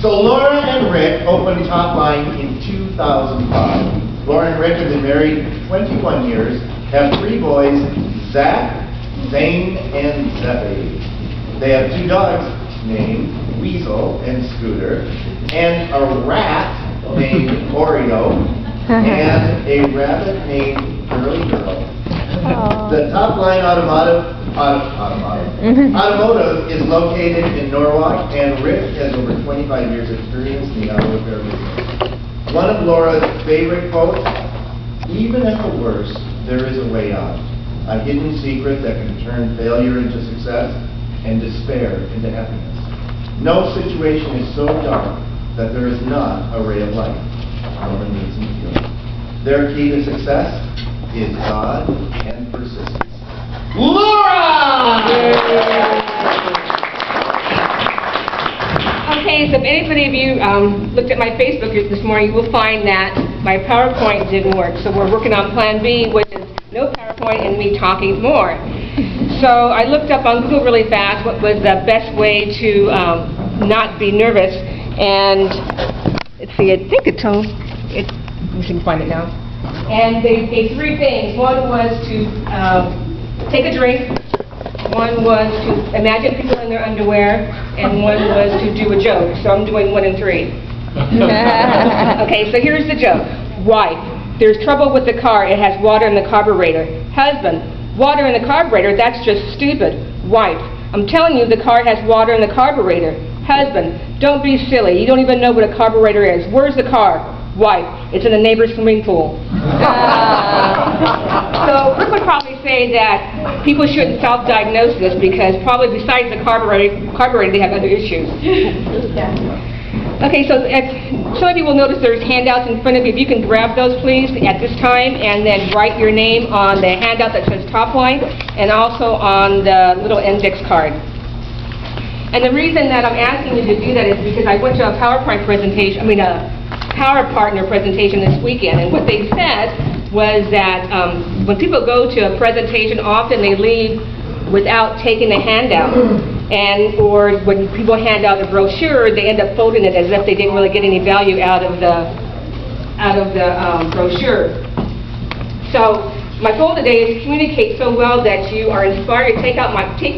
So Laura and Rick opened Top Line in 2005. Laura and Rick have been married 21 years, have 3 boys, Zach, Zane, and Zeppy. They have 2 dogs named Weasel and Scooter, and a rat named Oreo, and a rabbit named Girly Girl. The Top Line Automotive is located in Norwalk, and Rick has over 25 years experience in the auto repair business. One of Laura's favorite quotes, "Even at the worst, there is a way out. A hidden secret that can turn failure into success and despair into happiness. No situation is so dark that there is not a ray of light." Norman Vincent Peale. Their key to success is God and persistence. Laura! Okay, so if anybody of you looked at my Facebook this morning, you will find that my PowerPoint didn't work. So we're working on Plan B, which is no PowerPoint and me talking more. So I looked up on Google really fast what was the best way to not be nervous. And let's see, I think it's home. We can find it now. And they gave 3 things. One was to take a drink. One was to imagine people in their underwear, and one was to do a joke. So I'm doing 1 and 3. Okay, so here's the joke. Wife, there's trouble with the car. It has water in the carburetor. Husband, water in the carburetor? That's just stupid. Wife, I'm telling you the car has water in the carburetor. Husband, don't be silly. You don't even know what a carburetor is. Where's the car? Wife, it's in the neighbor's swimming pool. So Rick would probably say that people shouldn't self-diagnose this because probably besides the carburetor they have other issues. Okay, so some of you will notice there's handouts in front of you. If you can grab those please at this time and then write your name on the handout that says Top Line and also on the little index card. And the reason that I'm asking you to do that is because I went to a PowerPoint presentation, a Power Partner presentation this weekend, and what they said was that when people go to a presentation, often they leave without taking a handout, or when people hand out a brochure, they end up folding it as if they didn't really get any value out of the brochure. So my goal today is to communicate so well that you are inspired to take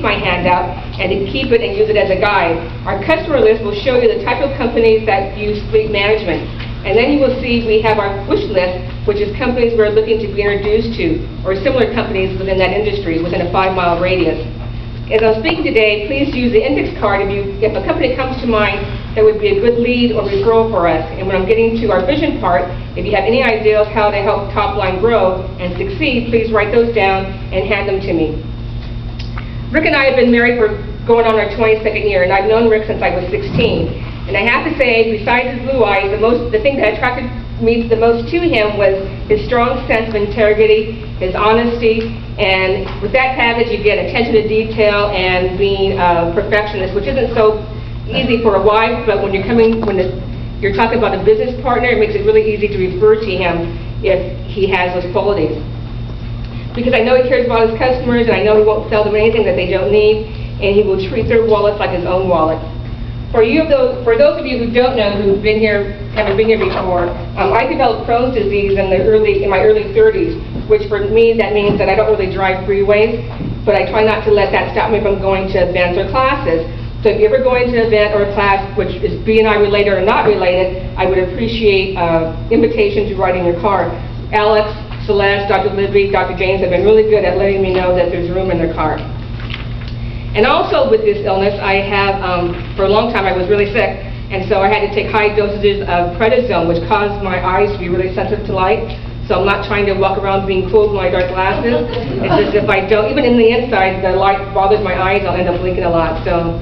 my handout and to keep it and use it as a guide. Our customer list will show you the type of companies that use fleet management. And then you will see we have our wish list, which is companies we're looking to be introduced to, or similar companies within that industry within a 5-mile radius. As I'm speaking today, please use the index card if a company comes to mind that would be a good lead or referral for us. And when I'm getting to our vision part, if you have any ideas how to help Top Line grow and succeed, please write those down and hand them to me. Rick and I have been married for going on our 22nd year, and I've known Rick since I was 16. And I have to say, besides his blue eyes, the thing that attracted me the most to him was his strong sense of integrity, his honesty, and with that package you get attention to detail and being a perfectionist, which isn't so easy for a wife, but when you're talking about a business partner, it makes it really easy to refer to him if he has those qualities. Because I know he cares about his customers, and I know he won't sell them anything that they don't need, and he will treat their wallets like his own wallet. For those of you who don't know, haven't been here before, I developed Crohn's disease in my early 30s, which for me that means that I don't really drive freeways, but I try not to let that stop me from going to events or classes. So if you're ever going to an event or a class which is B&I related or not related, I would appreciate invitation to ride in your car. Alex, Celeste, Dr. Libby, Dr. James have been really good at letting me know that there's room in their car. And also with this illness, I have, for a long time I was really sick, and so I had to take high dosages of prednisone, which caused my eyes to be really sensitive to light. So I'm not trying to walk around being cool with my dark glasses. It's just if I don't, even in the inside, the light bothers my eyes, I'll end up blinking a lot. So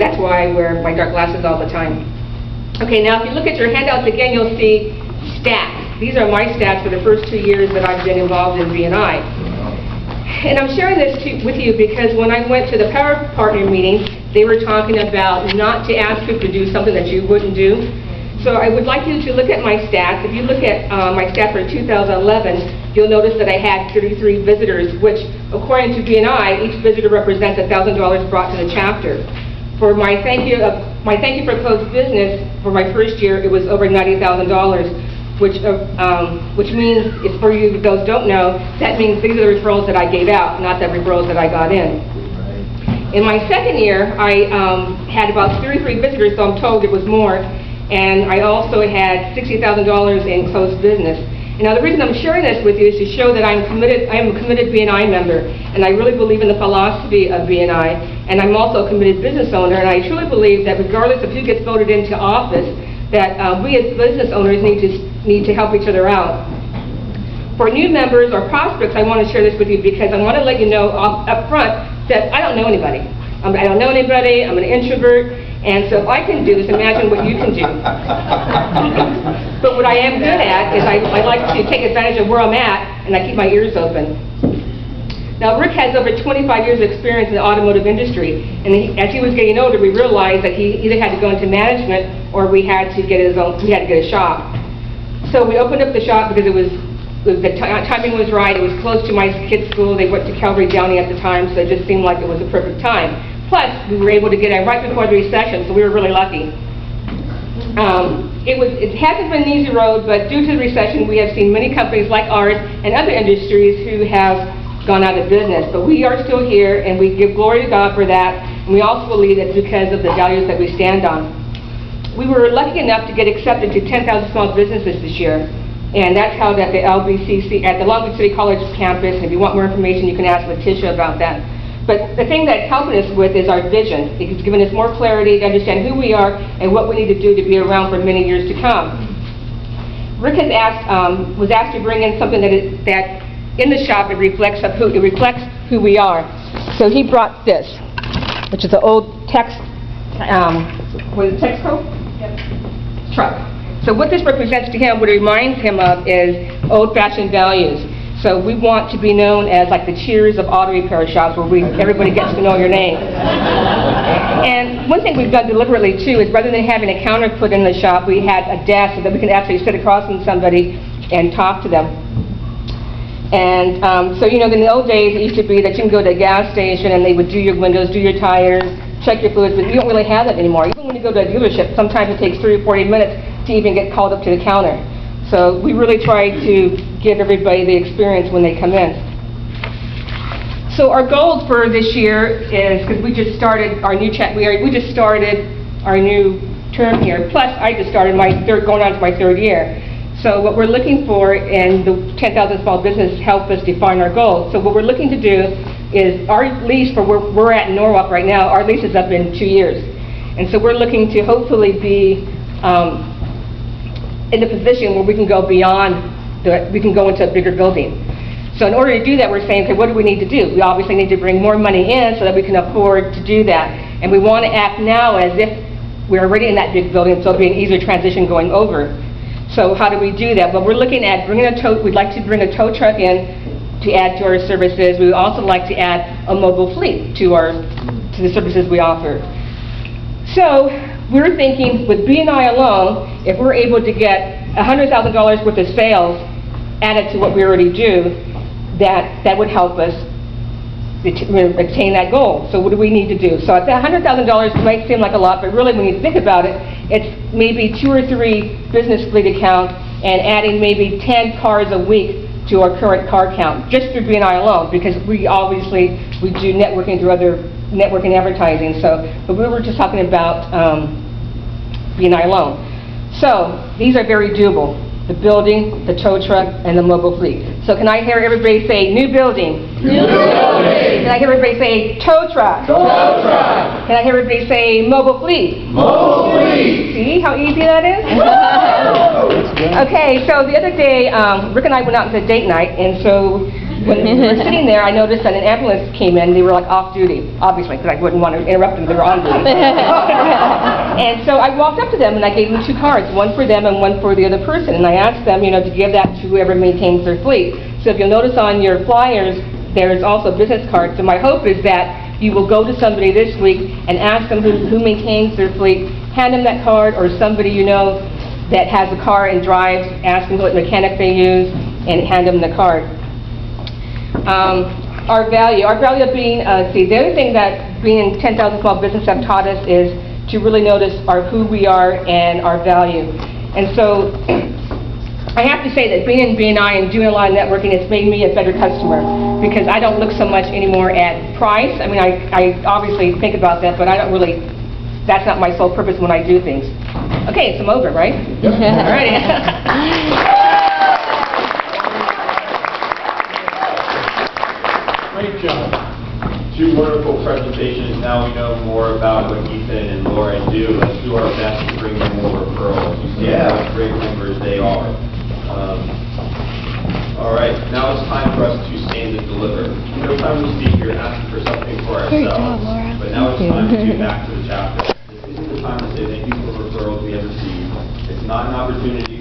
that's why I wear my dark glasses all the time. Okay, now if you look at your handouts again, you'll see stats. These are my stats for the first 2 years that I've been involved in B&I. And I'm sharing this with you because when I went to the Power Partner meeting, they were talking about not to ask people to do something that you wouldn't do. So I would like you to look at my stats. If you look at my stats for 2011, you'll notice that I had 33 visitors, which, according to BNI, each visitor represents $1,000 brought to the chapter. For my thank you for closed business for my first year, it was over $90,000, which means, if for you those don't know, that means these are the referrals that I gave out, not the referrals that I got in. In my second year, I had about 33 visitors, so I'm told it was more, and I also had $60,000 in closed business. And now the reason I'm sharing this with you is to show that I am a committed BNI member, and I really believe in the philosophy of BNI, and I'm also a committed business owner, and I truly believe that regardless of who gets voted into office, that we as business owners need to help each other out. For new members or prospects, I want to share this with you because I want to let you know up front that I don't know anybody. I don't know anybody, I'm an introvert, and so if I can do this, imagine what you can do. But what I am good at is I like to take advantage of where I'm at, and I keep my ears open. Now, Rick has over 25 years of experience in the automotive industry, and as he was getting older, we realized that he either had to go into management or we had to get a shop. So we opened up the shop because the timing was right. It was close to my kids' school. They went to Calvary Downey at the time, so it just seemed like it was the perfect time. Plus, we were able to get in right before the recession, so we were really lucky. It hasn't been an easy road, but due to the recession, we have seen many companies like ours and other industries who have gone out of business. But we are still here, and we give glory to God for that, and we also believe it's because of the values that we stand on. We were lucky enough to get accepted to 10,000 small businesses this year, and that's held at the LBCC, at the Long Beach City College campus, and if you want more information, you can ask Letitia about that. But the thing that's helping us with is our vision. It's given us more clarity to understand who we are and what we need to do to be around for many years to come. Rick was asked to bring in something that in the shop it reflects who we are. So he brought this, which is an old Texaco truck. So what this represents to him, what it reminds him of, is old-fashioned values. So we want to be known as like the Cheers of auto repair shops, where everybody gets to know your name. And one thing we've done deliberately too is, rather than having a counter put in the shop, we had a desk so that we can actually sit across from somebody and talk to them. And so, in the old days, it used to be that you can go to a gas station and they would do your windows, do your tires, check your fluids, but we don't really have that anymore. Even when you go to a dealership, sometimes it takes 30 or 40 minutes to even get called up to the counter. So we really try to give everybody the experience when they come in. So our goals for this year is, because we just started our new our new term here. Plus, I just started going on to my third year. So what we're looking for in the 10,000 small business help us define our goals. So what we're looking to do is, our lease for where we're at in Norwalk right now, our lease is up in 2 years. And so we're looking to hopefully be in a position where we can go beyond, we can go into a bigger building. So in order to do that, we're saying, okay, what do we need to do? We obviously need to bring more money in so that we can afford to do that. And we want to act now as if we're already in that big building, so it'll be an easier transition going over. So how do we do that? Well, we're looking at we'd like to bring a tow truck in to add to our services. We would also like to add a mobile fleet to the services we offer. So we're thinking, with BNI alone, if we're able to get $100,000 worth of sales added to what we already do, that would help us attain that goal. So what do we need to do? So at that $100,000 might seem like a lot, but really when you think about it, it's maybe 2 or 3 business fleet accounts and adding maybe 10 cars a week to our current car count, just through BNI alone, because we do networking through other networking advertising. But we were just talking about BNI alone. So these are very doable: the building, the tow truck, and the mobile fleet. So can I hear everybody say new building? New building. Can I hear everybody say tow truck? Tow truck. Can I hear everybody say mobile fleet? Mobile fleet. See how easy that is? Okay, so the other day, Rick and I went out to a date night, and so when we were sitting there, I noticed that an ambulance came in. They were like off duty, obviously, because I wouldn't want to interrupt them. They were on duty. And so I walked up to them and I gave them 2 cards, one for them and one for the other person. And I asked them, to give that to whoever maintains their fleet. So if you'll notice on your flyers, there's also business cards. So my hope is that you will go to somebody this week and ask them who maintains their fleet, hand them that card, or somebody that has a car and drives, ask them what mechanic they use, and hand them the card. Our value of being, the other thing that being 10,000 small business have taught us is to really notice who we are and our value. And so, I have to say that being in B&I and doing a lot of networking, it's made me a better customer, because I don't look so much anymore at price. I mean, I obviously think about that, but I don't really, that's not my sole purpose when I do things. Okay, so I'm over, right? Yep. All right. Great job. Two wonderful presentations. Now we know more about what Ethan and Laura do. Let's do our best to bring them more referrals. You see what great members they are. All right, now it's time for us to stand and deliver. Every time we speak, you're asking for something for ourselves. But now it's time to get back to the chapter. This isn't the time to say thank you for the referrals we have received. It's not an opportunity